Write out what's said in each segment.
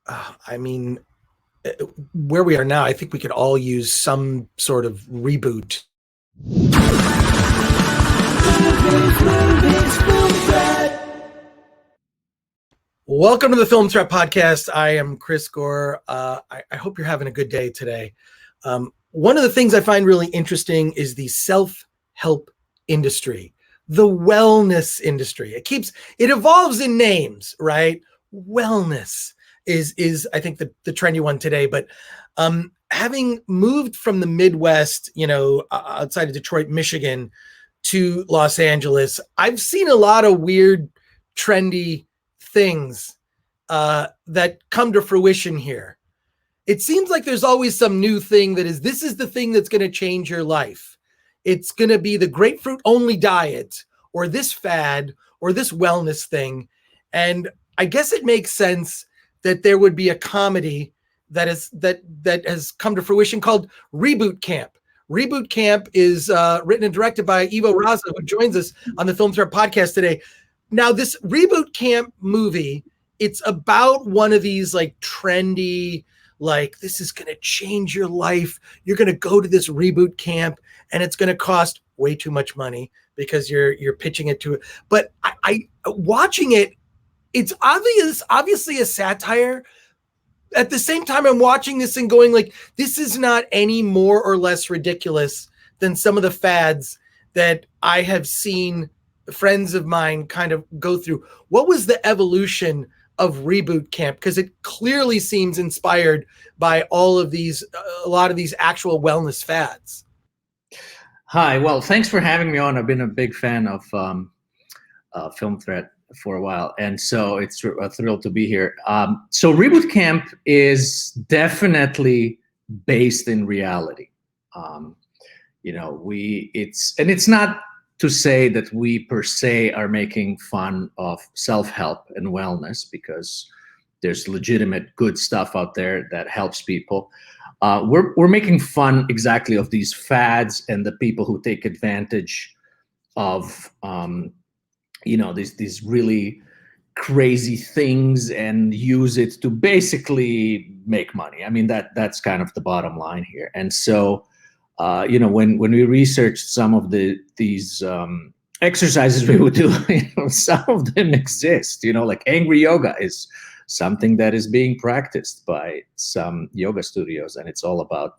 I mean, where we are now, I think we could all use some sort of reboot. Welcome to the Film Threat Podcast. I am Chris Gore. I hope you're having a good day today. One of the things I find really interesting is the self-help industry, the wellness industry. It evolves in names, right? Wellness is I think the trendy one today. But having moved from the Midwest, outside of Detroit, Michigan, to Los Angeles, I've seen a lot of weird, trendy things that come to fruition here. It seems like there's always some new thing this is the thing that's going to change your life. It's going to be the grapefruit only diet, or this fad, or this wellness thing. And I guess it makes sense that there would be a comedy that has come to fruition called Reboot Camp. Reboot Camp is written and directed by Ivo Raza, who joins us on the Film Threat Podcast today. Now, this Reboot Camp movie, it's about one of these like trendy, like, this is going to change your life. You're going to go to this reboot camp and it's going to cost way too much money because you're pitching it to it. But I watching it, it's obviously a satire. At the same time, I'm watching this and going like, this is not any more or less ridiculous than some of the fads that I have seen friends of mine kind of go through. What was the evolution of Reboot Camp? Because it clearly seems inspired by a lot of these actual wellness fads. Hi, well, thanks for having me on. I've been a big fan of Film Threat for a while, and so it's a thrill to be here. So Reboot Camp is definitely based in reality. It's not to say that we per se are making fun of self-help and wellness, because there's legitimate good stuff out there that helps people. We're making fun exactly of these fads and the people who take advantage of these really crazy things and use it to basically make money. I mean, that's kind of the bottom line here. And so when we researched some of these exercises we would do, some of them exist. Like angry yoga is something that is being practiced by some yoga studios, and it's all about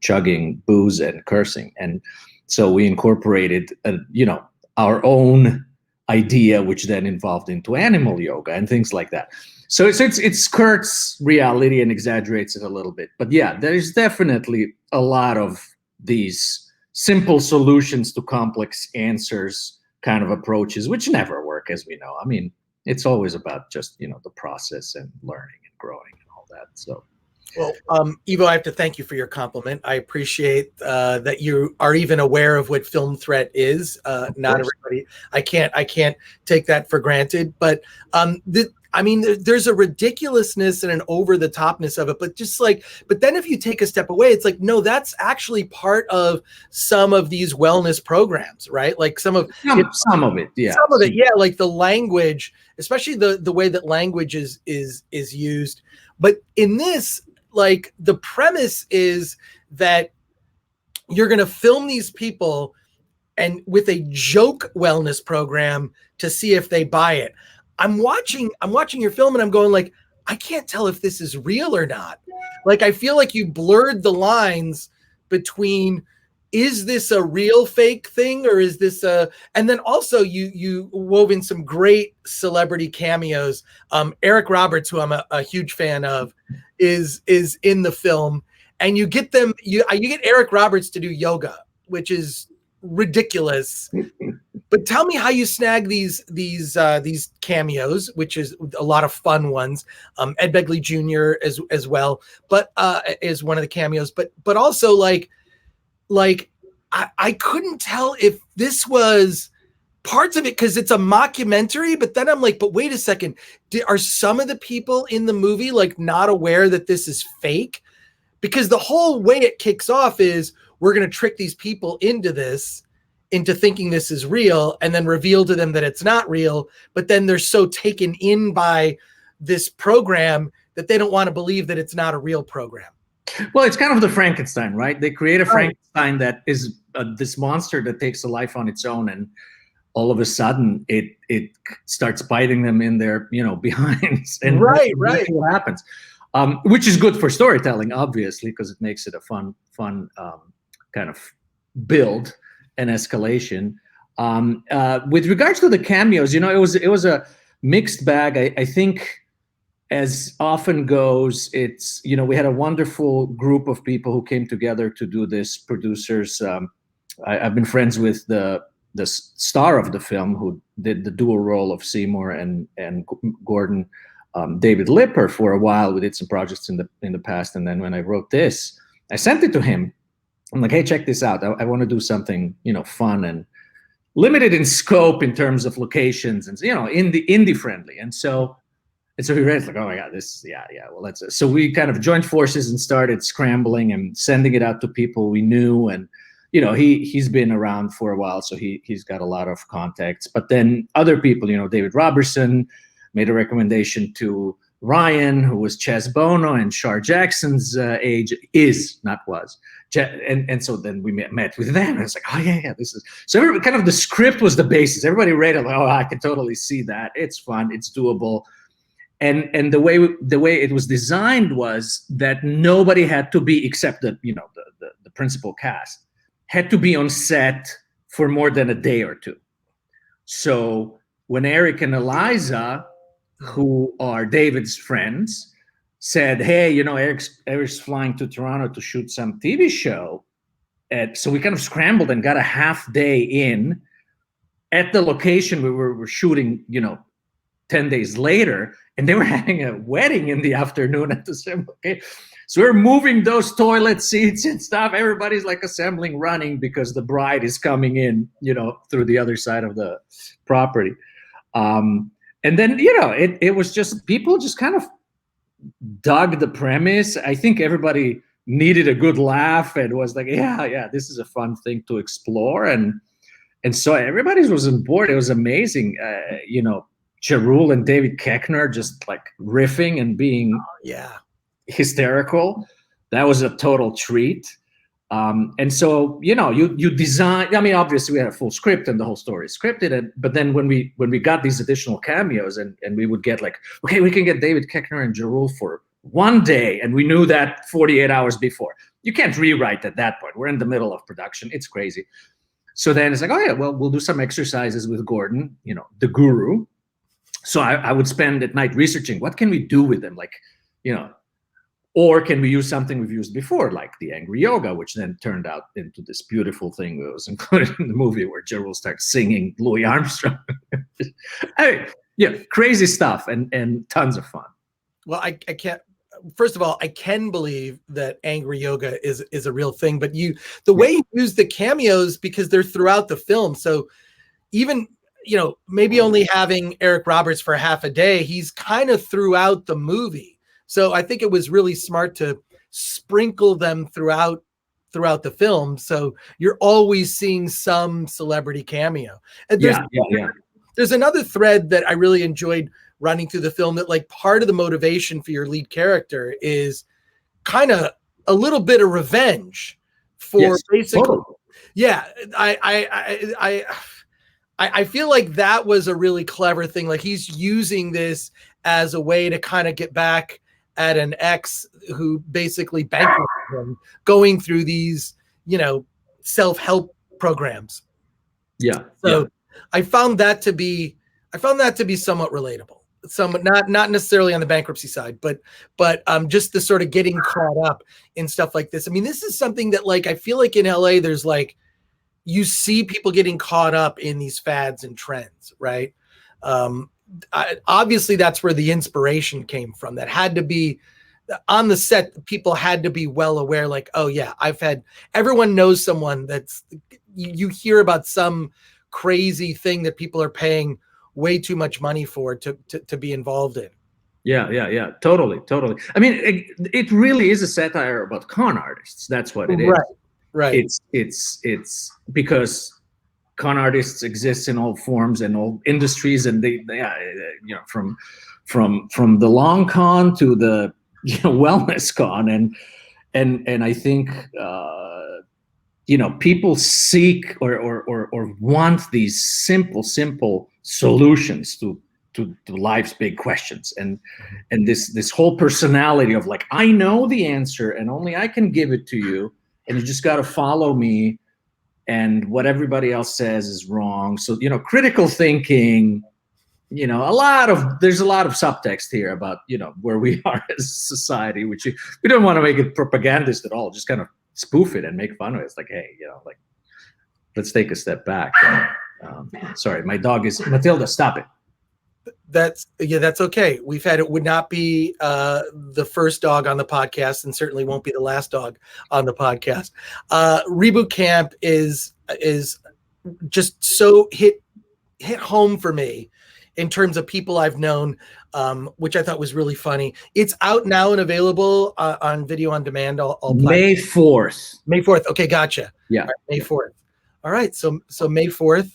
chugging booze and cursing. And so we incorporated our own idea, which then evolved into animal yoga and things like that. So it skirts reality and exaggerates it a little bit. But yeah, there is definitely a lot of these simple solutions to complex answers kind of approaches, which never work, as we know. I mean, it's always about just, the process and learning and growing and all that. So. Well, Ivo, I have to thank you for your compliment. I appreciate that you are even aware of what Film Threat is. Not everybody. I can't take that for granted. But there's a ridiculousness and an over the topness of it. But then if you take a step away, it's like, no, that's actually part of some of these wellness programs, right? Like some of it, yeah. Some of it, yeah. Like the language, especially the way that language is used. But in this, like, the premise is that you're going to film these people and with a joke wellness program to see if they buy it. I'm watching your film and I'm going like, I can't tell if this is real or not. Like, I feel like you blurred the lines between, is this a real fake thing or is this and then also you wove in some great celebrity cameos. Eric Roberts, who I'm a huge fan of, is in the film, and you get Eric Roberts to do yoga, which is ridiculous. But tell me how you snag these cameos, which is a lot of fun ones. Ed Begley Jr. as well, but is one of the cameos. But also like I couldn't tell if this was parts of it because it's a mockumentary. But then I'm like, but wait a second, are some of the people in the movie like not aware that this is fake? Because the whole way it kicks off is we're going to trick these people into thinking this is real and then reveal to them that it's not real. But then they're so taken in by this program that they don't want to believe that it's not a real program. Well, it's kind of the Frankenstein, right? They create a Frankenstein that is this monster that takes a life on its own, and all of a sudden it starts biting them in their behinds, and right. What happens, which is good for storytelling, obviously, because it makes it a fun kind of build and escalation. With regards to the cameos, it was a mixed bag. I think, as often goes, it's we had a wonderful group of people who came together to do this. Producers, I've been friends with the star of the film who did the dual role of Seymour and Gordon, David Lipper, for a while. We did some projects in the past, and then when I wrote this, I sent it to him. I'm like, hey, check this out. I want to do something fun and limited in scope in terms of locations, and indie friendly. And so he read it, like, oh my God, this, yeah. Well, let's. So we kind of joined forces and started scrambling and sending it out to people we knew. And he's been around for a while, so he's got a lot of contacts. But then other people, David Robertson made a recommendation to Ryan, who was Chess Bono and Shar Jackson's age, and so then we met with them, and it's like, oh yeah, this is so. Kind of the script was the basis. Everybody read it, like, oh, I can totally see that. It's fun, it's doable. And the way it was designed was that nobody had to be, except the principal cast, had to be on set for more than a day or two. So when Eric and Eliza, who are David's friends, said, hey, Eric's flying to Toronto to shoot some TV show, so we kind of scrambled and got a half day in at the location we were shooting 10 days later, and they were having a wedding in the afternoon at the same location. So we're moving those toilet seats and stuff. Everybody's like assembling, running, because the bride is coming in, through the other side of the property. And then, it was just, people just kind of dug the premise. I think everybody needed a good laugh and was like, yeah, this is a fun thing to explore. And so everybody was on board. It was amazing. Jarul and David Koechner just like riffing and being hysterical. That was a total treat. And so, you design, I mean, obviously we had a full script and the whole story is scripted. But then when we got these additional cameos and we would get like, okay, we can get David Koechner and Jarul for one day. And we knew that 48 hours before. You can't rewrite at that point. We're in the middle of production. It's crazy. So then it's like, oh yeah, well, we'll do some exercises with Gordon, the guru. So I would spend at night researching, what can we do with them? Like, or can we use something we've used before, like the angry yoga, which then turned out into this beautiful thing that was included in the movie where Gerald starts singing Louis Armstrong. Crazy stuff and tons of fun. Well, I can't. First of all, I can believe that angry yoga is a real thing, but the way you use the cameos, because they're throughout the film. So even, maybe only having Eric Roberts for half a day, he's kind of throughout the movie. So I think it was really smart to sprinkle them throughout the film. So you're always seeing some celebrity cameo. And there's another thread that I really enjoyed running through the film, that like part of the motivation for your lead character is kind of a little bit of revenge for basically. Totally. Yeah. I feel like that was a really clever thing. Like he's using this as a way to kind of get back at an ex who basically bankrupted him, going through these, self-help programs. Yeah. So I found that to be somewhat relatable. Not necessarily on the bankruptcy side, but just the sort of getting caught up in stuff like this. I mean, this is something that like I feel like in LA there's like, you see people getting caught up in these fads and trends, right? Obviously that's where the inspiration came from. That had to be on the set. People had to be well aware, like, oh yeah, everyone knows someone that's, you hear about some crazy thing that people are paying way too much money for to be involved in. Yeah. Totally. I mean, it really is a satire about con artists. That's what it is. Right. It's because con artists exist in all forms and all industries, and they you know, from the long con to the, you know, wellness con, and I think you know, people seek or want these simple solutions to life's big questions, and this whole personality of like, I know the answer and only I can give it to you, and you just got to follow me, and what everybody else says is wrong. So, you know, critical thinking, you know, there's a lot of subtext here about, you know, where we are as a society, which we don't want to make it propagandist at all, just kind of spoof it and make fun of it. It's like, hey, you know, like, let's take a step back. Sorry, my dog is Matilda. Stop it. That's okay. It would not be the first dog on the podcast, and certainly won't be the last dog on the podcast. Reboot Camp is just so hit home for me in terms of people I've known, which I thought was really funny. It's out now and available on video on demand. All May 4th. May 4th. Okay, gotcha. Yeah, right, May 4th. All right, so May 4th.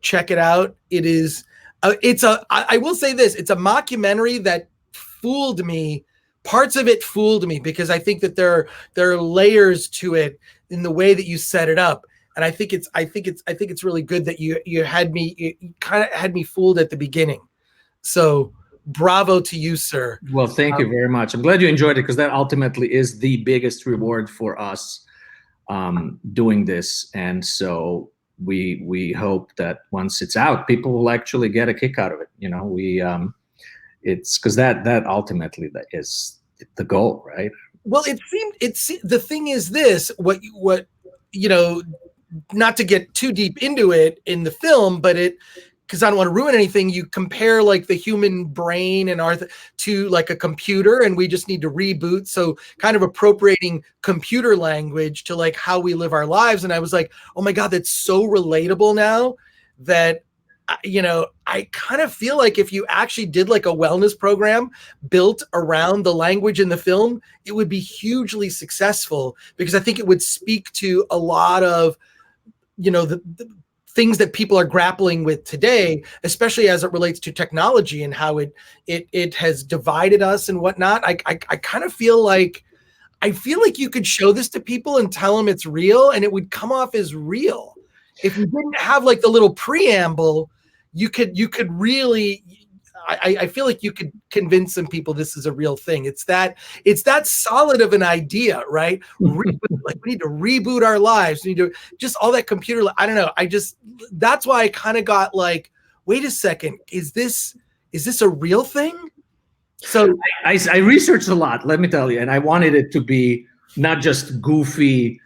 Check it out. It is. I will say this. It's a mockumentary that fooled me. Parts of it fooled me because I think that there are layers to it in the way that you set it up. And I think it's really good that you kind of had me fooled at the beginning. So bravo to you, sir. Well, thank you very much. I'm glad you enjoyed it, because that ultimately is the biggest reward for us doing this. And so we hope that once it's out, people will actually get a kick out of it. You know, it's because that ultimately that is the goal, right? Well, the thing is this, what you know, not to get too deep into it in the film, but because I don't want to ruin anything, you compare like the human brain and to like a computer, and we just need to reboot. So kind of appropriating computer language to like how we live our lives. And I was like, oh my God, that's so relatable now that, you know, I kind of feel like if you actually did like a wellness program built around the language in the film, it would be hugely successful, because I think it would speak to a lot of, you know, the things that people are grappling with today, especially as it relates to technology and how it has divided us and whatnot. I kind of feel like you could show this to people and tell them it's real, and it would come off as real. If you didn't have like the little preamble, you could really, I feel like you could convince some people this is a real thing. It's that solid of an idea, right? Like, we need to reboot our lives. We need to just all that computer. I don't know. That's why I kind of got like, wait a second, is this a real thing? So I researched a lot, let me tell you, and I wanted it to be not just goofy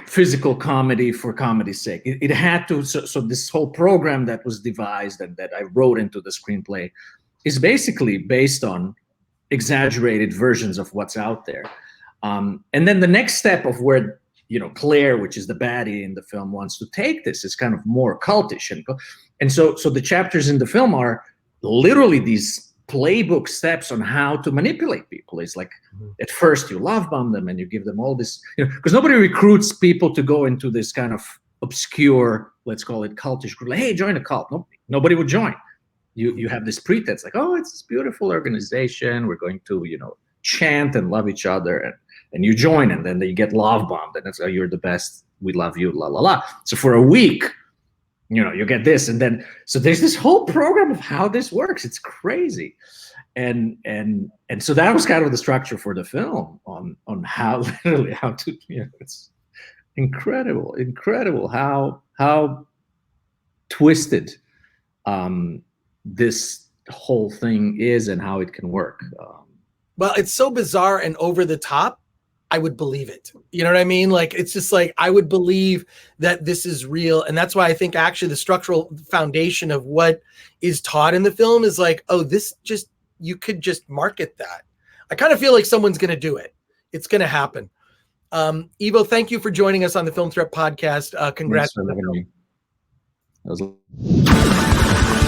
physical comedy for comedy's sake. It had to, so this whole program that was devised and that I wrote into the screenplay is basically based on exaggerated versions of what's out there. And then the next step of where, you know, Claire, which is the baddie in the film, wants to take this is kind of more cultish. And so the chapters in the film are literally these playbook steps on how to manipulate people. It's like, at first you love bomb them and you give them all this, you know, because nobody recruits people to go into this kind of obscure, let's call it cultish group. Like, hey, join a cult. Nobody would join. You have this pretense like, oh, it's this beautiful organization. We're going to, you know, chant and love each other, and you join, and then you get love bombed, and it's, oh, you're the best. We love you, la la la. So for a week, you know, you get this, and then so there's this whole program of how this works. It's crazy, and so that was kind of the structure for the film on how literally how to, you know, it's incredible how twisted this whole thing is and how it can work. Well, it's so bizarre and over the top. I would believe it. You know what I mean? Like, it's just like, I would believe that this is real. And that's why I think actually the structural foundation of what is taught in the film is like, oh, this just, you could just market that. I kind of feel like someone's going to do it. It's going to happen. Ivo, thank you for joining us on the Film Threat podcast. Congrats. Thanks for having me. That was